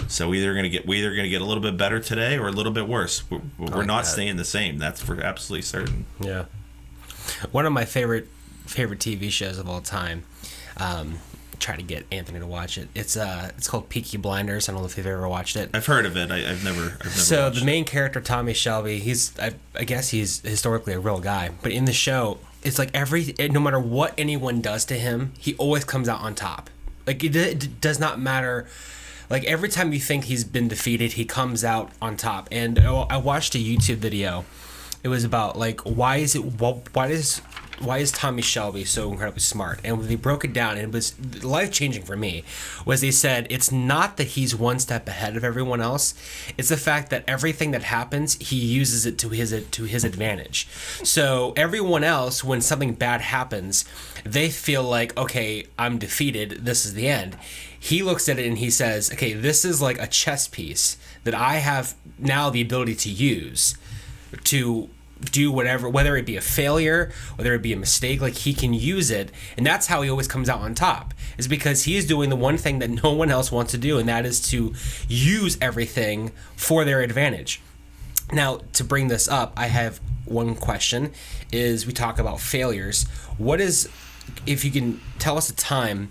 So we're either gonna get a little bit better today or a little bit worse. We're not staying the same. That's for absolutely certain. Yeah. One of my favorite TV shows of all time. Try to get Anthony to watch it. It's called Peaky Blinders. I don't know if you've ever watched it. I've heard of it. I've never. So the main character, Tommy Shelby, I guess he's historically a real guy, but in the show, it's like no matter what anyone does to him, he always comes out on top. Like it does not matter. Like every time you think he's been defeated, he comes out on top. And I watched a YouTube video. It was about like why is Tommy Shelby so incredibly smart? And when they broke it down, and it was life-changing for me, was they said it's not that he's one step ahead of everyone else. It's the fact that everything that happens, he uses it to his advantage. So everyone else, when something bad happens, they feel like, okay, I'm defeated. This is the end. He looks at it and he says, okay, this is like a chess piece that I have now the ability to use to do whatever, whether it be a failure, whether it be a mistake, like he can use it. And that's how he always comes out on top, is because he's doing the one thing that no one else wants to do, and that is to use everything for their advantage. Now, to bring this up, I have one question, is we talk about failures. If you can tell us a time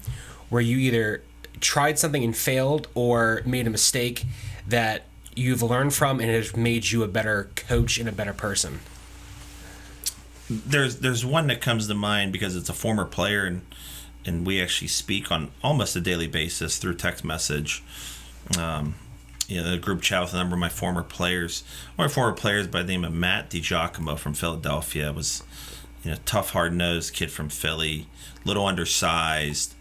where you either tried something and failed or made a mistake that you've learned from and it has made you a better coach and a better person. There's one that comes to mind because it's a former player, and we actually speak on almost a daily basis through text message. The group chat with a number of my former players. One of my former players by the name of Matt DiGiacomo from Philadelphia was, tough, hard-nosed kid from Philly, little undersized,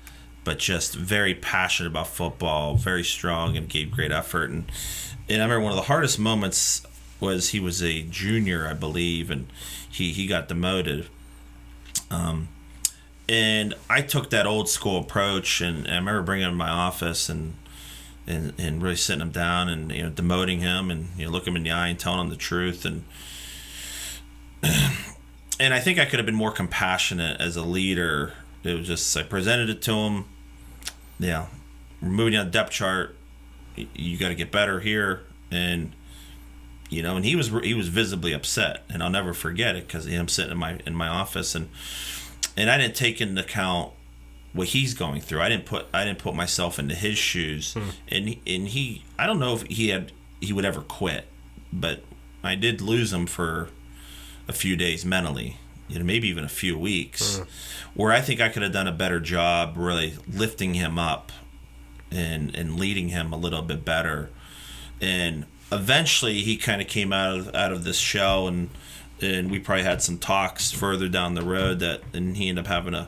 but just very passionate about football, very strong, and gave great effort. And I remember one of the hardest moments was he was a junior, I believe, and he got demoted. And I took that old school approach, and I remember bringing him to my office and really sitting him down and demoting him and looking him in the eye and telling him the truth. And I think I could have been more compassionate as a leader. It was just, I presented it to him. Yeah, we're moving down the depth chart. You got to get better here, and he was visibly upset, and I'll never forget it because I'm sitting in my office, and I didn't take into account what he's going through. I didn't put myself into his shoes, and he I don't know if he would ever quit, but I did lose him for a few days mentally, maybe even a few weeks, where I think I could have done a better job really lifting him up and leading him a little bit better. And eventually he kind of came out of this shell, and we probably had some talks further down the road and he ended up having to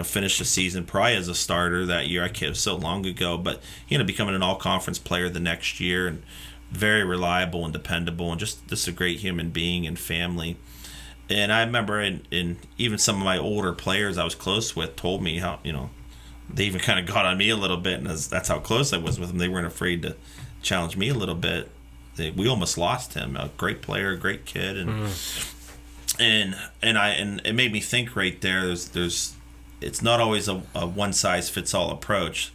finish the season probably as a starter that year. I can't, it was so long ago, but he ended up becoming an all-conference player the next year, and very reliable and dependable, and just a great human being and family. And I remember in even some of my older players I was close with told me how, they even kind of got on me a little bit, and that's how close I was with them. They weren't afraid to challenge me a little bit. We almost lost him, a great player, a great kid, and it made me think right there. It's not always a one size fits all approach.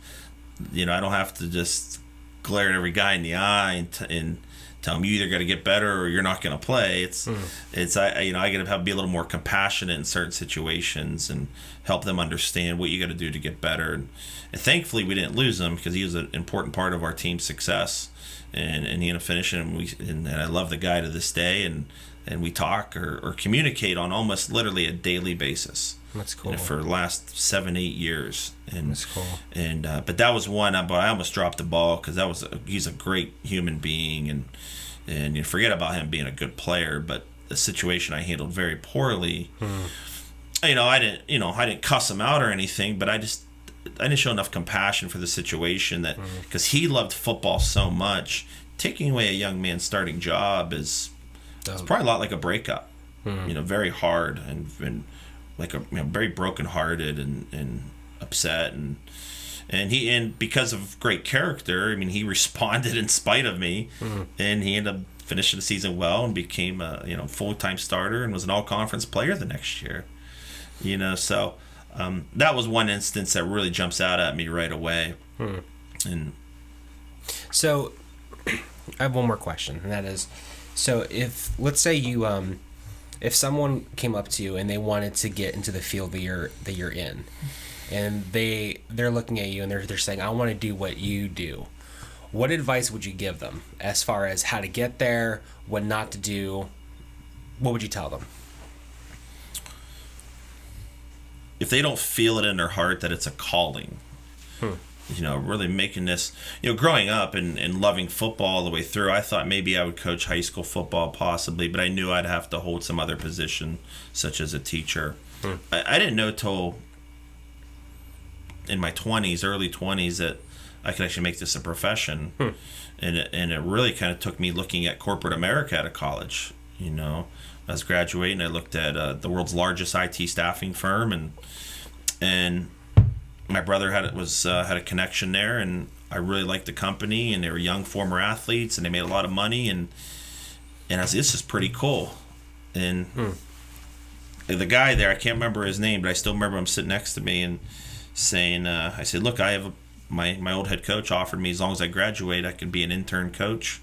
I don't have to just glare at every guy in the eye and tell them you either got to get better or you're not going to play. I got to be a little more compassionate in certain situations and help them understand what you got to do to get better. And thankfully we didn't lose him because he was an important part of our team's success. And he ended up finishing, and I love the guy to this day, and we talk or communicate on almost literally a daily basis. That's cool. For the last 7-8 years. And that's cool. And but that was one, but I almost dropped the ball because he's a great human being, and you forget about him being a good player, but the situation I handled very poorly. I didn't cuss him out or anything, but I didn't show enough compassion for the situation that because he loved football so much. Taking away a young man's starting job it's probably a lot like a breakup. Very hard and like very brokenhearted and upset, and And because of great character, I mean, he responded in spite of me, and he ended up finishing the season well and became a full-time starter and was an all-conference player the next year. So that was one instance that really jumps out at me right away. And so I have one more question, and that is, so if, let's say you if someone came up to you and they wanted to get into the field that you're in, and they're looking at you and they're saying, I want to do what you do, what advice would you give them as far as how to get there, what not to do? What would you tell them? If they don't feel it in their heart that it's a calling, really making this, growing up and loving football all the way through, I thought maybe I would coach high school football possibly, but I knew I'd have to hold some other position, such as a teacher. I didn't know till in my early 20s, that I could actually make this a profession. And it really kind of took me looking at corporate America out of college. I was graduating, I looked at the world's largest IT staffing firm, and my brother had a connection there, and I really liked the company, and they were young former athletes, and they made a lot of money, and I was, this is pretty cool. And the guy there, I can't remember his name, but I still remember him sitting next to me and saying, I said, look, I have my old head coach offered me, as long as I graduate, I can be an intern coach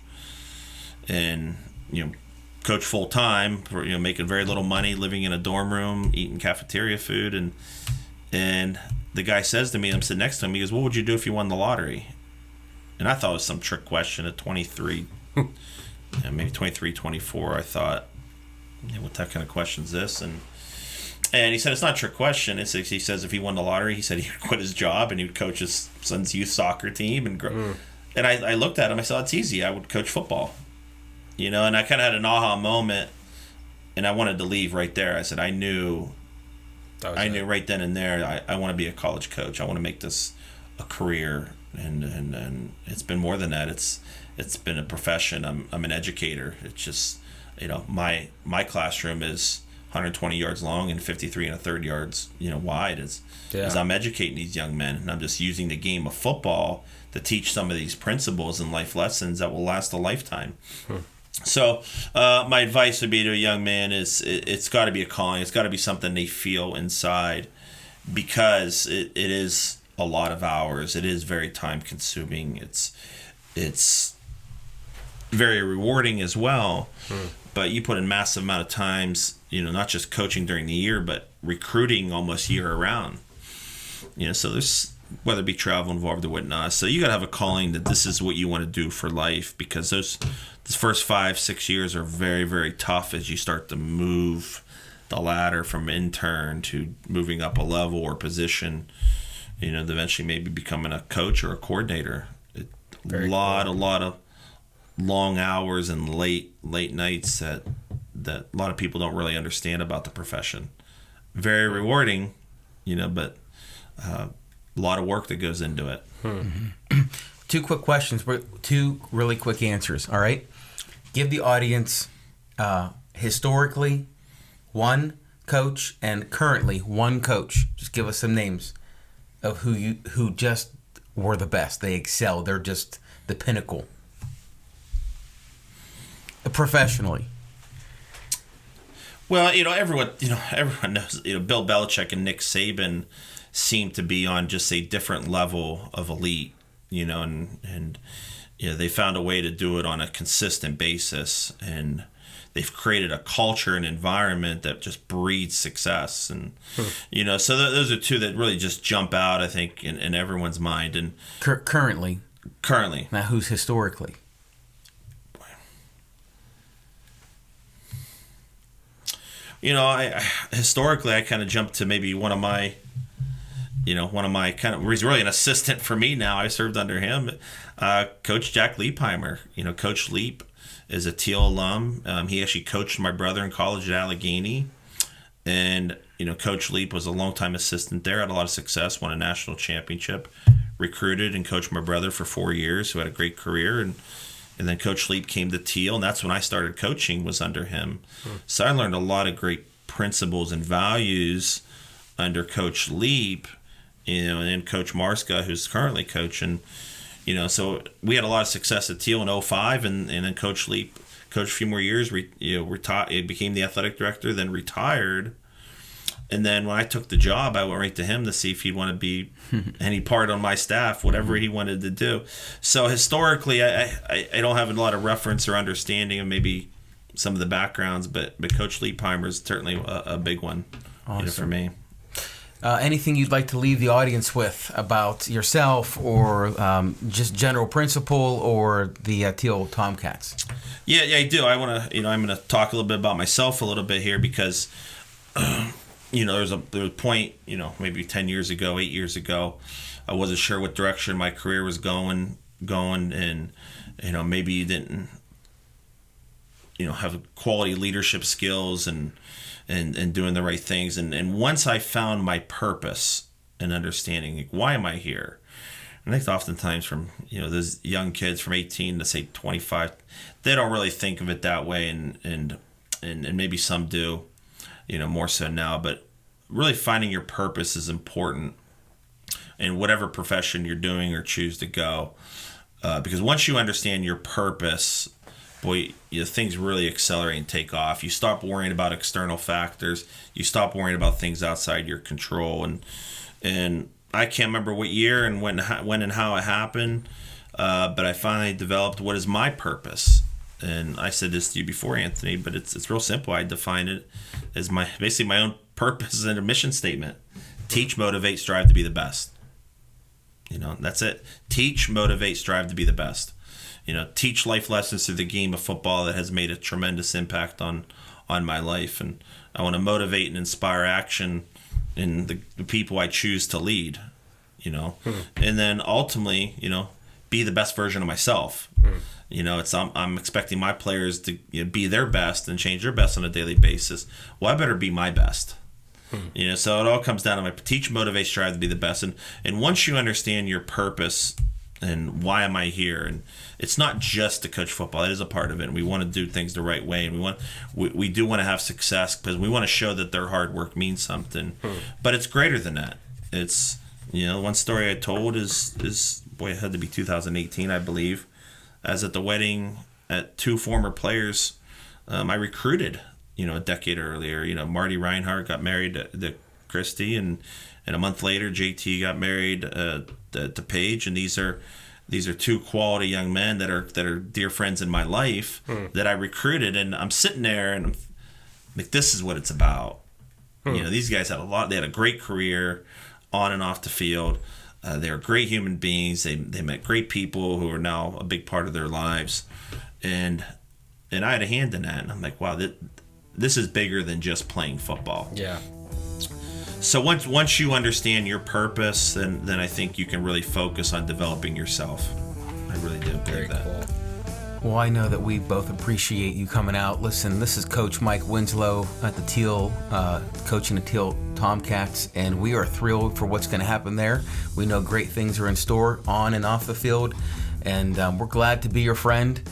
and coach full time for making very little money, living in a dorm room, eating cafeteria food, and the guy says to me, I'm sitting next to him, he goes, what would you do if you won the lottery? And I thought it was some trick question at 23, maybe 23, 24. I thought, what kind of question is this? And he said, it's not a trick question. He says if he won the lottery, he said he would quit his job and he would coach his son's youth soccer team and grow. And I looked at him, I said, it's easy. I would coach football. And I kind of had an aha moment, and I wanted to leave right there. I said, I knew right then and there, I want to be a college coach. I want to make this a career, and it's been more than that. It's been a profession. I'm an educator. It's just, my classroom is 120 yards long and 53 1/3 yards, wide. As I'm educating these young men, and I'm just using the game of football to teach some of these principles and life lessons that will last a lifetime. So my advice would be to a young man is it's got to be a calling. It's got to be something they feel inside, because it is a lot of hours. It is very time consuming. It's very rewarding as well. But you put in massive amount of times, not just coaching during the year, but recruiting almost year around. So there's, whether it be travel involved or whatnot. So you got to have a calling that this is what you want to do for life, because those first 5-6 years are very, very tough as you start to move the ladder from intern to moving up a level or position, eventually maybe becoming a coach or a coordinator. A lot of long hours and late nights that a lot of people don't really understand about the profession. Very rewarding, but a lot of work that goes into it. Two quick questions, two really quick answers. All right, give the audience historically one coach and currently one coach. Just give us some names of who just were the best. They excel. They're just the pinnacle professionally. Well, everyone knows, Bill Belichick and Nick Saban seem to be on just a different level of elite, and they found a way to do it on a consistent basis, and they've created a culture and environment that just breeds success, and so those are two that really just jump out, I think, in everyone's mind. And currently, now who's historically? Historically, I kind of jumped to maybe one of my kind of, he's really an assistant for me now. I served under him, Coach Jack Leipheimer. Coach Leap is a Thiel alum. He actually coached my brother in college at Allegheny, and Coach Leap was a longtime assistant there. Had a lot of success, won a national championship, recruited and coached my brother for 4 years, who had a great career, and then Coach Leap came to Thiel, and that's when I started coaching, was under him. So I learned a lot of great principles and values under Coach Leap, and Coach Marska, who's currently coaching. So we had a lot of success at Thiel in 2005, and then Coach Leap coached a few more years. Retired, became the athletic director, then retired. And then when I took the job, I went right to him to see if he'd want to be any part on my staff, whatever he wanted to do. So historically, I don't have a lot of reference or understanding of maybe some of the backgrounds, but Coach Leipheimer is certainly a big one. Awesome. For me. Anything you'd like to leave the audience with about yourself, or just general principle, or the Thiel Tomcats? Yeah, I do. I want to, I'm going to talk a little bit about myself a little bit here, because, there was a point, maybe 10 years ago, 8 years ago, I wasn't sure what direction my career was going, and, maybe you didn't, have quality leadership skills and doing the right things. And once I found my purpose and understanding, like, why am I here? And I think oftentimes from, those young kids from 18 to say 25, they don't really think of it that way. And maybe some do, more so now, but really finding your purpose is important in whatever profession you're doing or choose to go. Because once you understand your purpose, boy, things really accelerate and take off. You stop worrying about external factors. You stop worrying about things outside your control. And I can't remember what year and when and how it happened, but I finally developed what is my purpose. And I said this to you before, Anthony, but it's real simple. I define it as basically my own purpose and a mission statement. Teach, motivate, strive to be the best. That's it. Teach, motivate, strive to be the best. Teach life lessons through the game of football that has made a tremendous impact on my life. And I want to motivate and inspire action in the people I choose to lead, and then ultimately, be the best version of myself. I'm expecting my players to be their best and change their best on a daily basis. Well, I better be my best. So it all comes down to my teach, motivate, strive to be the best. And once you understand your purpose and why am I here, and it's not just to coach football, it is a part of it, and we want to do things the right way, and we do want to have success because we want to show that their hard work means something. But it's greater than that. It's one story I told is boy, it had to be 2018, I believe. I was at the wedding at two former players I recruited a decade earlier. Marty Reinhardt got married to Christy, and a month later JT got married to Paige, and these are two quality young men that are dear friends in my life that I recruited. And I'm sitting there and I'm like, this is what it's about. These guys they had a great career on and off the field. They were great human beings. They met great people who are now a big part of their lives, and I had a hand in that. And I'm like, wow, this is bigger than just playing football. Yeah. So once you understand your purpose, then I think you can really focus on developing yourself. I really do believe that. Cool. Well, I know that we both appreciate you coming out. Listen, this is Coach Mike Winslow at the Thiel, coaching the Thiel Tomcats, and we are thrilled for what's going to happen there. We know great things are in store on and off the field, and we're glad to be your friend.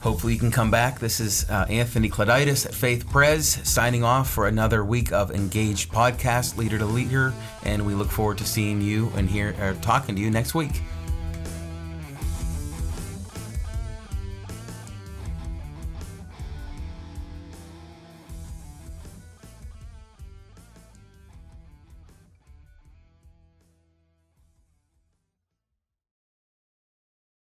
Hopefully you can come back. This is Anthony Claditis at Faith Prez signing off for another week of Engaged Podcast, Leader to Leader, and we look forward to seeing you and talking to you next week.